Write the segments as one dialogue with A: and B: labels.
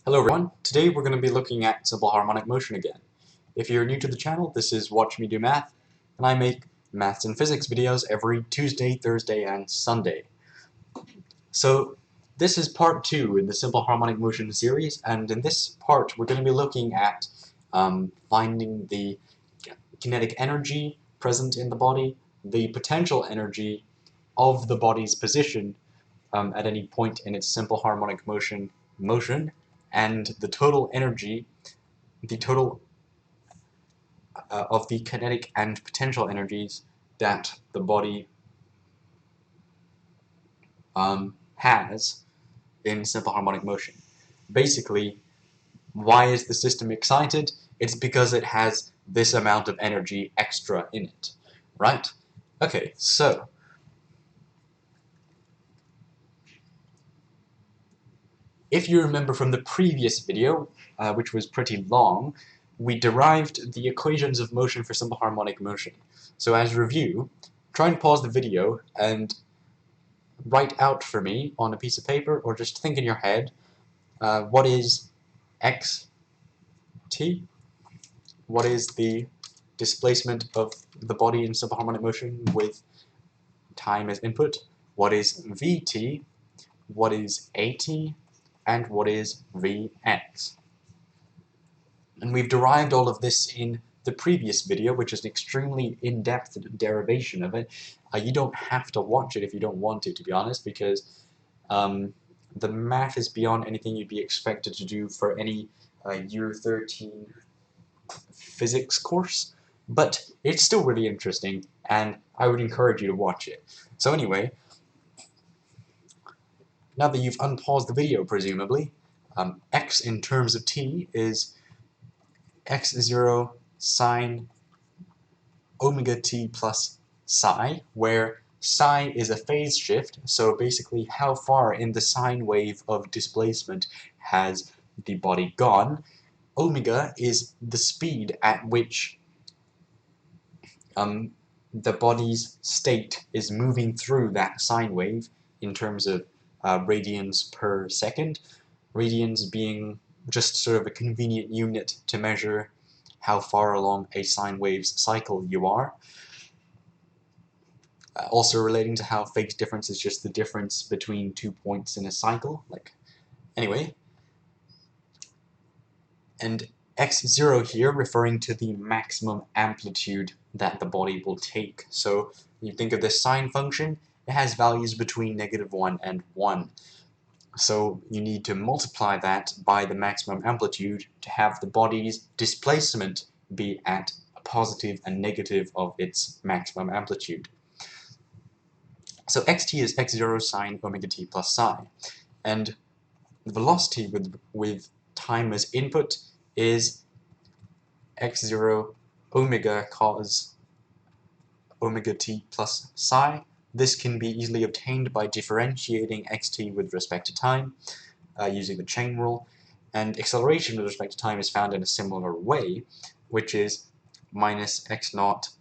A: Hello everyone, today we're going to be looking at simple harmonic motion again. If you're new to the channel, this is Watch Me Do Math, and I make maths and physics videos every Tuesday, Thursday, and Sunday. So this is part 2 in the simple harmonic motion series, and in this part we're going to be looking at finding the kinetic energy present in the body, the potential energy of the body's position at any point in its simple harmonic motion, and the total energy, the total of the kinetic and potential energies that the body has in simple harmonic motion. Basically, why is the system excited? It's because it has this amount of energy extra in it, right? Okay, so if you remember from the previous video, which was pretty long, we derived the equations of motion for simple harmonic motion. So as review, try and pause the video and write out for me on a piece of paper, or just think in your head, what is xt? What is the displacement of the body in simple harmonic motion with time as input? What is vt? What is at? And what is vx? And we've derived all of this in the previous video, which is an extremely in-depth derivation of it. You don't have to watch it if you don't want to be honest, because the math is beyond anything you'd be expected to do for any Year 13 physics course, but it's still really interesting, and I would encourage you to watch it. So anyway, now that you've unpaused the video, presumably, x in terms of t is x0 sine omega t plus psi, where psi is a phase shift, so basically how far in the sine wave of displacement has the body gone. Omega is the speed at which the body's state is moving through that sine wave in terms of radians per second, radians being just sort of a convenient unit to measure how far along a sine wave's cycle you are. Also relating to how phase difference is just the difference between 2 points in a cycle. Anyway, and x0 here referring to the maximum amplitude that the body will take. So you think of this sine function, it has values between -1 and 1. So you need to multiply that by the maximum amplitude to have the body's displacement be at a positive and negative of its maximum amplitude. So xt is x0 sine omega t plus psi, and the velocity with time as input is x0 omega cos omega t plus psi. This can be easily obtained by differentiating xt with respect to time using the chain rule, and acceleration with respect to time is found in a similar way, which is minus x0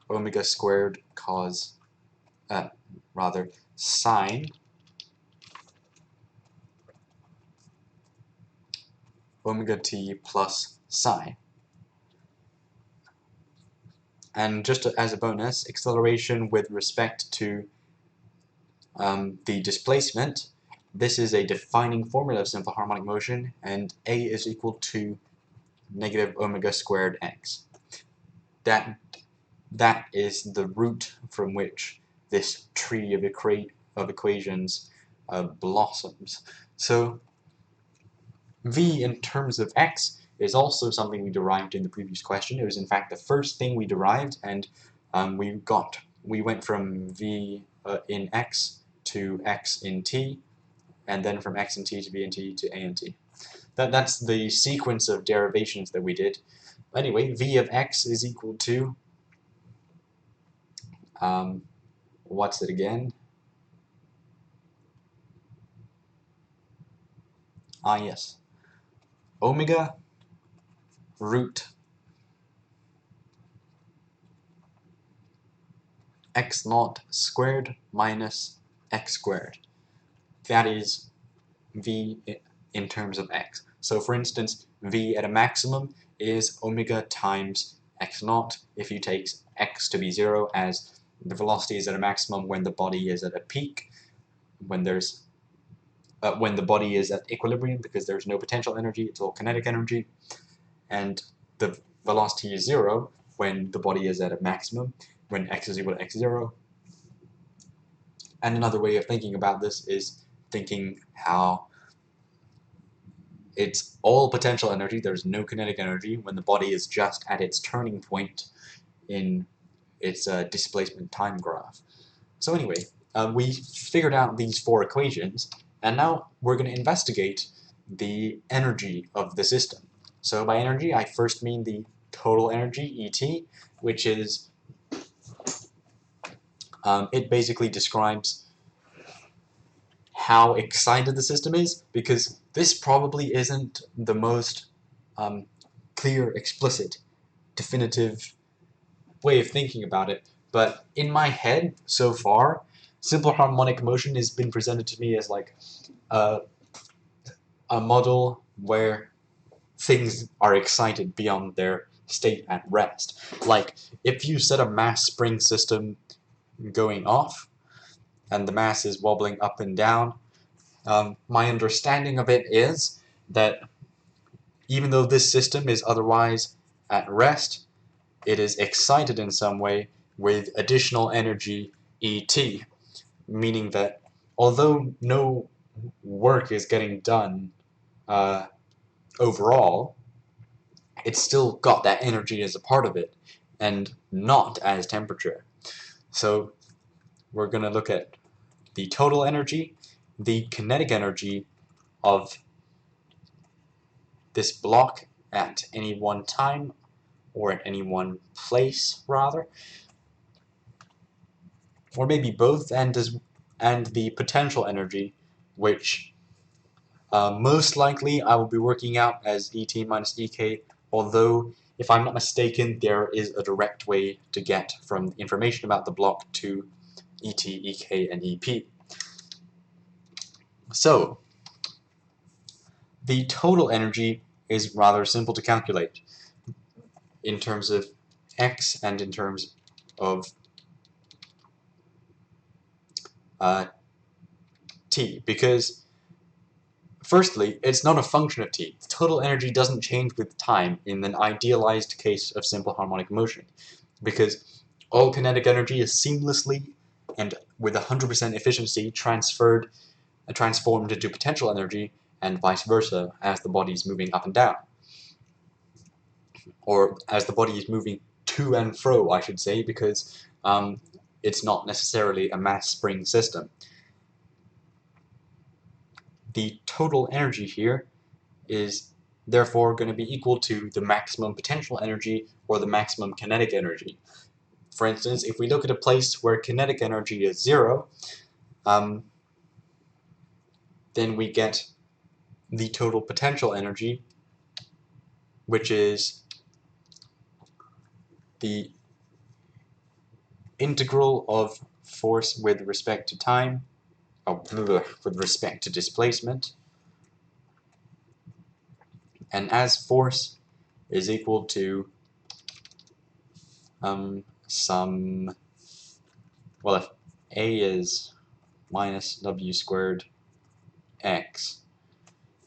A: omega squared cos sine omega t plus psi. And just as a bonus, acceleration with respect to the displacement, this is a defining formula of simple harmonic motion, and a is equal to negative omega squared x. That is the root from which this tree of equations blossoms. So v in terms of x is also something we derived in the previous question. It was in fact the first thing we derived, and we went from v in x to x in t, and then from x in t to b in t to a in t. That's the sequence of derivations that we did. Anyway, v of x is equal to what's it again? Yes, omega root x0 squared minus x squared. That is v in terms of x. So for instance, v at a maximum is omega times x naught if you take x to be 0, as the velocity is at a maximum when the body is at a peak, when the body is at equilibrium, because there's no potential energy, it's all kinetic energy, and the velocity is 0 when the body is at a maximum, when x is equal to x0. And another way of thinking about this is thinking how it's all potential energy, there's no kinetic energy, when the body is just at its turning point in its displacement time graph. So anyway, we figured out these 4 equations, and now we're going to investigate the energy of the system. So by energy, I first mean the total energy, ET, which is, it basically describes how excited the system is, because this probably isn't the most clear, explicit, definitive way of thinking about it, but in my head, so far, simple harmonic motion has been presented to me as like a model where things are excited beyond their state at rest. Like, if you set a mass spring system going off, and the mass is wobbling up and down, my understanding of it is that even though this system is otherwise at rest, it is excited in some way with additional energy ET, meaning that although no work is getting done overall, it's still got that energy as a part of it, and not as temperature. So we're going to look at the total energy, the kinetic energy of this block at any one time, or at any one place, rather, or maybe both, and the potential energy, which most likely I will be working out as ET minus EK, although if I'm not mistaken, there is a direct way to get from information about the block to ET, EK, and EP. So, the total energy is rather simple to calculate in terms of x and in terms of t, because firstly, it's not a function of t. The total energy doesn't change with time in an idealized case of simple harmonic motion, because all kinetic energy is seamlessly and with 100% efficiency transformed into potential energy, and vice versa as the body is moving up and down. Or as the body is moving to and fro, I should say, because it's not necessarily a mass spring system. The total energy here is therefore going to be equal to the maximum potential energy or the maximum kinetic energy. For instance, if we look at a place where kinetic energy is 0, then we get the total potential energy, which is the integral of force with respect to time, with respect to displacement, and as force is equal to if A is minus w squared x,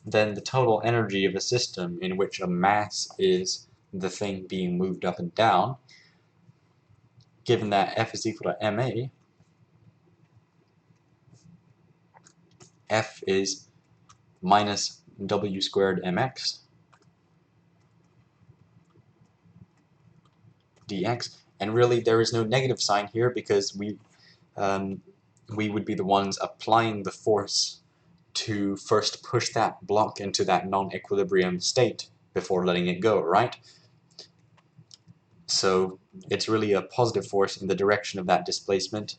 A: then the total energy of a system in which a mass is the thing being moved up and down, given that F is equal to ma, F is minus w squared mx dx, and really there is no negative sign here because we would be the ones applying the force to first push that block into that non-equilibrium state before letting it go, right? So it's really a positive force in the direction of that displacement.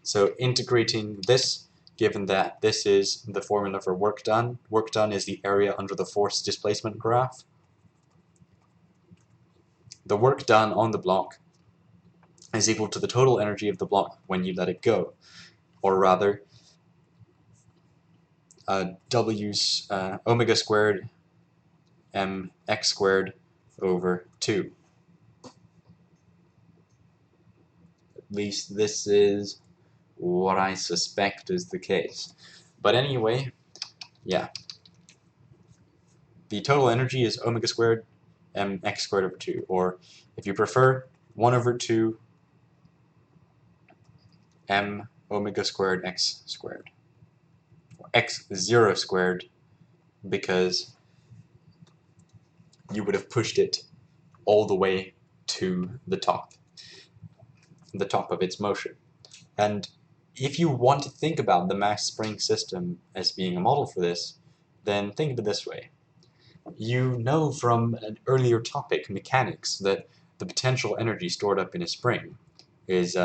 A: So integrating this, given that this is the formula for work done is the area under the force displacement graph. The work done on the block is equal to the total energy of the block when you let it go. Or rather, omega squared mx squared over 2. At least this is what I suspect is the case. But anyway, yeah. The total energy is omega squared mx squared over 2, or if you prefer, 1 over 2 m omega squared x squared, or x0 squared, because you would have pushed it all the way to the top of its motion. And if you want to think about the mass spring system as being a model for this, then think of it this way. You know from an earlier topic, mechanics, that the potential energy stored up in a spring is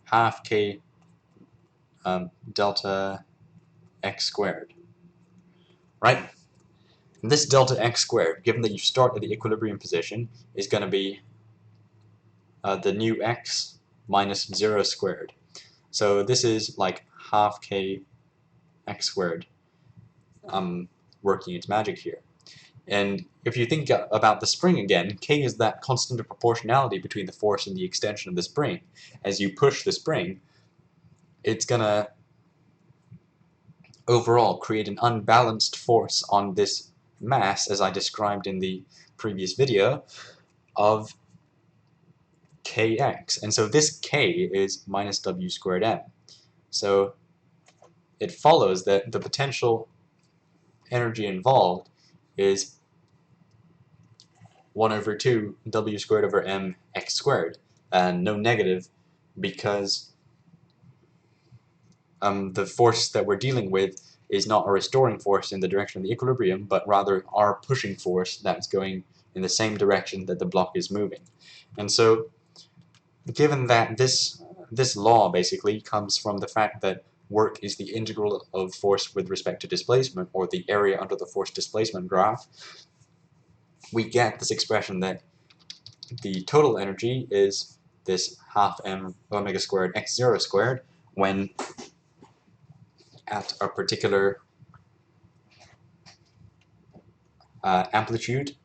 A: half k delta x squared, right? And this delta x squared, given that you start at the equilibrium position, is going to be the new x minus 0 squared. So this is like half k x squared working its magic here. And if you think about the spring again, k is that constant of proportionality between the force and the extension of the spring. As you push the spring, it's going to overall create an unbalanced force on this mass, as I described in the previous video, of kx. And so this k is minus w squared m. So it follows that the potential energy involved is 1 over 2 w squared over m x squared, and no negative, because the force that we're dealing with is not a restoring force in the direction of the equilibrium, but rather our pushing force that's going in the same direction that the block is moving. And so, given that this law basically comes from the fact that work is the integral of force with respect to displacement, or the area under the force displacement graph, we get this expression that the total energy is this half m omega squared x0 squared when at a particular amplitude,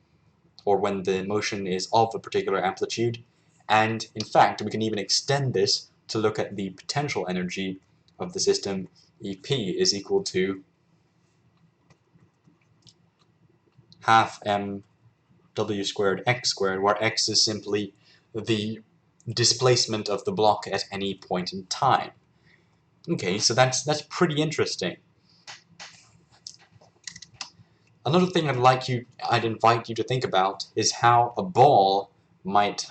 A: or when the motion is of a particular amplitude. And in fact, we can even extend this to look at the potential energy of the system. EP is equal to half m w squared x squared, where x is simply the displacement of the block at any point in time. Okay, so that's pretty interesting. Another thing I'd invite you to think about is how a ball might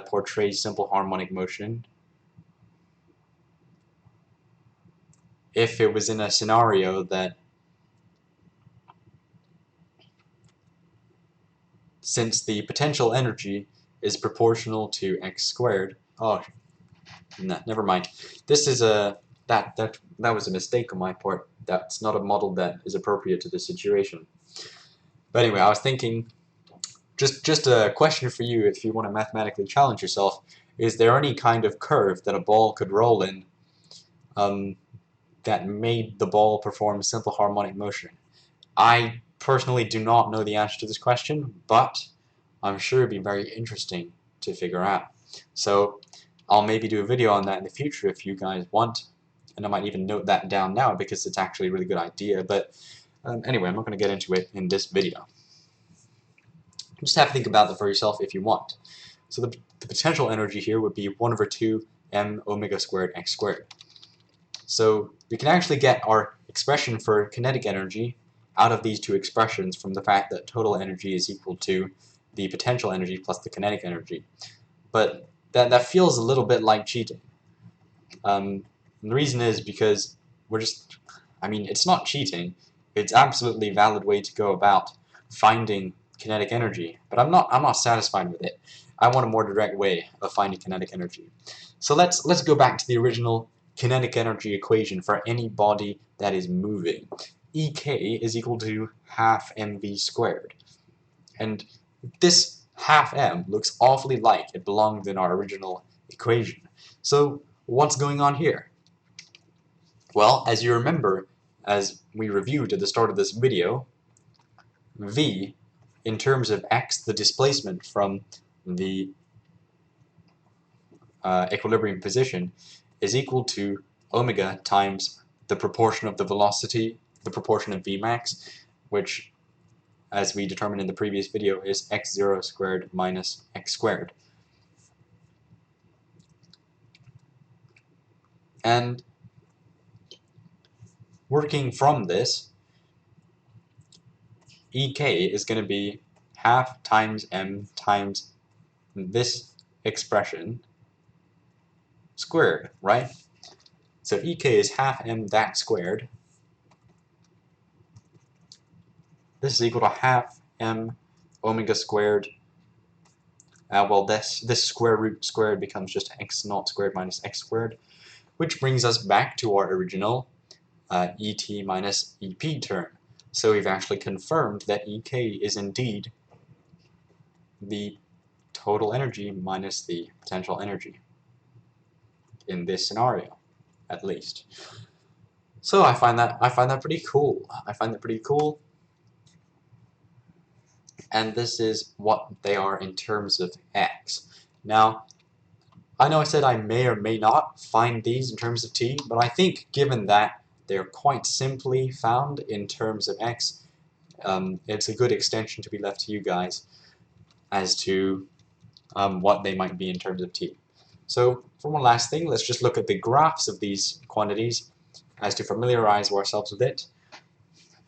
A: portray simple harmonic motion if it was in a scenario that, since the potential energy is proportional to x squared. Oh, no, never mind. This is that was a mistake on my part. That's not a model that is appropriate to this situation. But anyway, I was thinking, just a question for you if you want to mathematically challenge yourself: is there any kind of curve that a ball could roll in that made the ball perform simple harmonic motion? I personally do not know the answer to this question, but I'm sure it'd be very interesting to figure out. So I'll maybe do a video on that in the future if you guys want, and I might even note that down now because it's actually a really good idea. But anyway, I'm not going to get into it in this video. Just have to think about that for yourself if you want. So the potential energy here would be 1 over 2 m omega squared x squared. So we can actually get our expression for kinetic energy out of these two expressions from the fact that total energy is equal to the potential energy plus the kinetic energy. But that feels a little bit like cheating. And the reason is because it's not cheating. It's absolutely a valid way to go about finding kinetic energy, but I'm not satisfied with it. I want a more direct way of finding kinetic energy. So let's go back to the original kinetic energy equation for any body that is moving. Ek is equal to half mv squared. And this half m looks awfully like it belonged in our original equation. So What's going on here? Well, as you remember, as we reviewed at the start of this video, v, in terms of x, the displacement from the equilibrium position, is equal to omega times the proportion of the velocity, the proportion of Vmax, which, as we determined in the previous video, is x0 squared minus x squared. And working from this, EK is going to be half times m times this expression squared, right? So EK is half m that squared. This is equal to half m omega squared. Well, this square root squared becomes just x naught squared minus x squared, which brings us back to our original ET minus EP term. So we've actually confirmed that EK is indeed the total energy minus the potential energy in this scenario, at least. So I find that pretty cool. And this is what they are in terms of x. Now, I know I said I may or may not find these in terms of t, but I think given that they're quite simply found in terms of x, it's a good extension to be left to you guys as to what they might be in terms of t. So for one last thing, let's just look at the graphs of these quantities as to familiarize ourselves with it.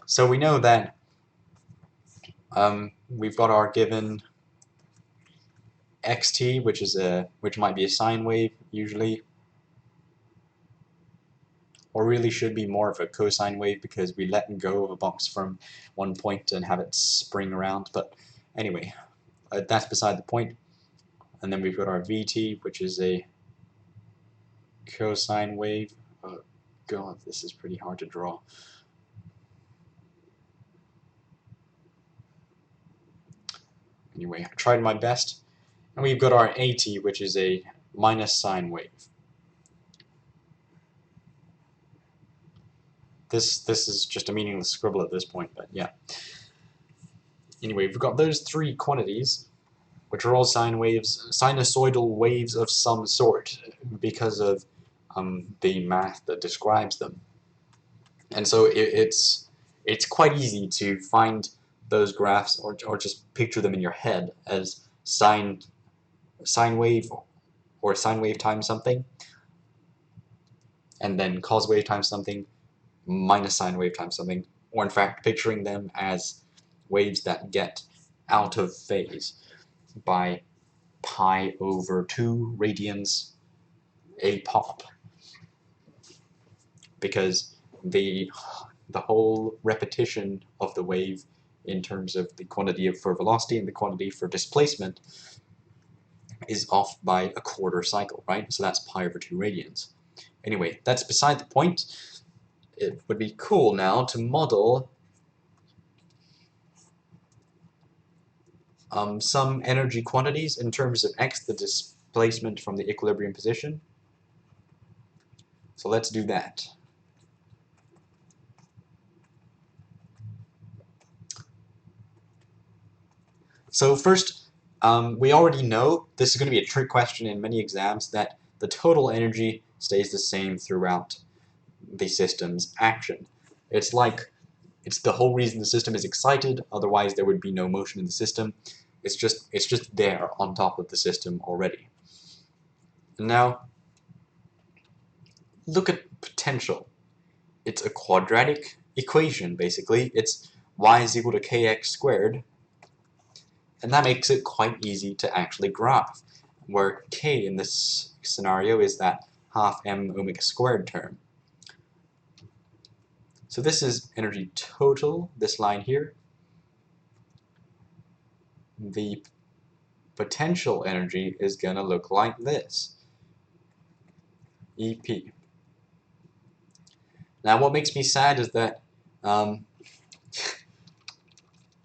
A: So we know that we've got our given xt, which might be a sine wave usually, or really should be more of a cosine wave because we let go of a box from one point and have it spring around. But anyway, that's beside the point. And then we've got our vt, which is a cosine wave. Oh god, this is pretty hard to draw. Anyway, I tried my best. And we've got our at, which is a minus sine wave. This is just a meaningless scribble at this point, but yeah. Anyway, we've got those three quantities, which are all sine waves, sinusoidal waves of some sort, because of the math that describes them. And so it's quite easy to find those graphs or just picture them in your head as sine wave or sine wave times something, and then cos wave times something minus sine wave times something, or in fact picturing them as waves that get out of phase by pi over 2 radians a pop, because the whole repetition of the wave in terms of the quantity for velocity and the quantity for displacement is off by a quarter cycle, right? So that's pi over 2 radians. Anyway, that's beside the point. It would be cool now to model some energy quantities in terms of x, the displacement from the equilibrium position. So let's do that. So first, we already know, this is going to be a trick question in many exams, that the total energy stays the same throughout the system's action. It's the whole reason the system is excited, otherwise there would be no motion in the system. It's just there on top of the system already. And now, look at potential. It's a quadratic equation, basically. It's y is equal to kx squared, and that makes it quite easy to actually graph, where k in this scenario is that half m omega squared term. So this is energy total, this line here. The potential energy is going to look like this, EP. Now what makes me sad is that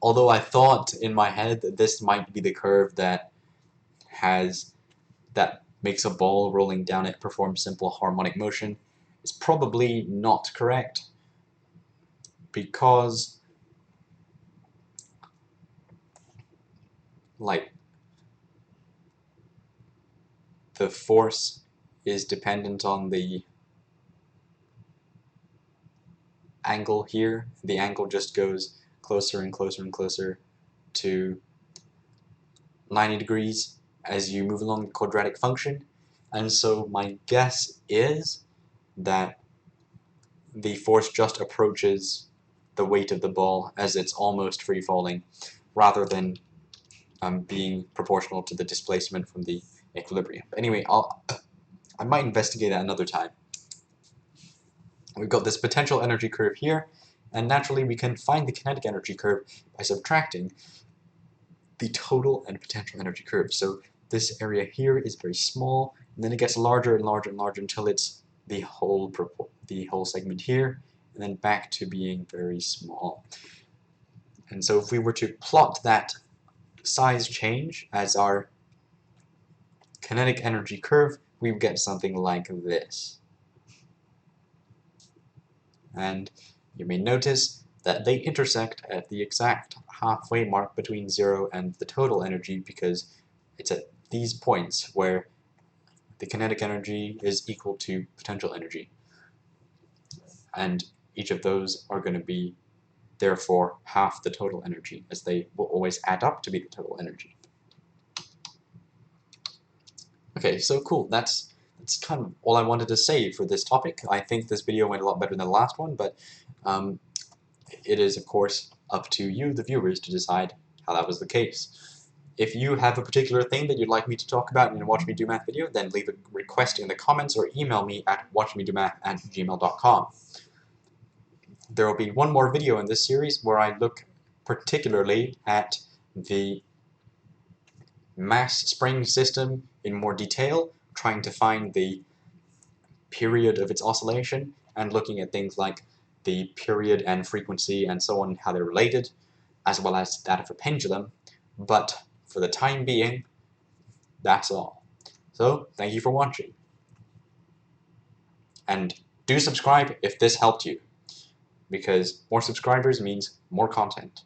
A: although I thought in my head that this might be the curve that makes a ball rolling down it perform simple harmonic motion is probably not correct, because like the force is dependent on the angle here. The angle just goes closer and closer and closer to 90 degrees as you move along the quadratic function, and so my guess is that the force just approaches the weight of the ball as it's almost free falling, rather than being proportional to the displacement from the equilibrium. But anyway, I might investigate that another time. We've got this potential energy curve here, and naturally we can find the kinetic energy curve by subtracting the total and potential energy curve. So this area here is very small, and then it gets larger and larger and larger until it's the whole segment here, and then back to being very small. And so if we were to plot that size change as our kinetic energy curve, we would get something like this. And you may notice that they intersect at the exact halfway mark between 0 and the total energy, because it's at these points where the kinetic energy is equal to potential energy. And each of those are going to be, therefore, half the total energy, as they will always add up to be the total energy. Okay, so cool. That's kind of all I wanted to say for this topic. I think this video went a lot better than the last one, but it is, of course, up to you, the viewers, to decide how that was the case. If you have a particular thing that you'd like me to talk about in a Watch Me Do Math video, then leave a request in the comments or email me at watchmedomath@gmail.com. There will be one more video in this series where I look particularly at the mass spring system in more detail, trying to find the period of its oscillation and looking at things like the period and frequency and so on, how they're related, as well as that of a pendulum. But for the time being, that's all. So thank you for watching. And do subscribe if this helped you, because more subscribers means more content.